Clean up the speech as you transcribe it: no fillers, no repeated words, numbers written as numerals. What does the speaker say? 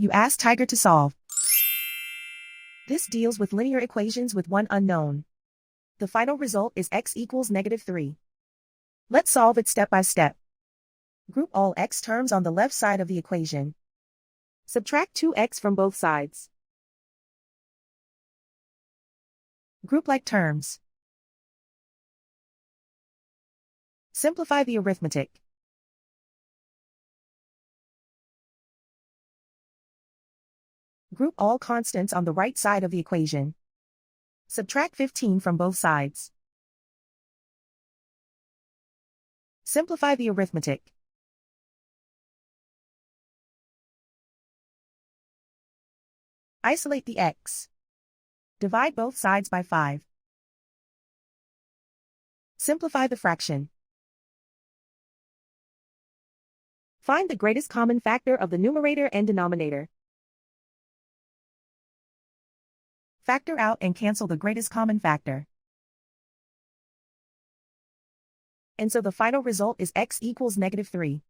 You ask Tiger to solve. This deals with linear equations with one unknown. The final result is x equals -3. Let's solve it step by step. Group all x terms on the left side of the equation. Subtract 2x from both sides. Group like terms. Simplify the arithmetic. Group all constants on the right side of the equation. Subtract 15 from both sides. Simplify the arithmetic. Isolate the x. Divide both sides by 5. Simplify the fraction. Find the greatest common factor of the numerator and denominator. Factor out and cancel the greatest common factor. And so the final result is x equals -3.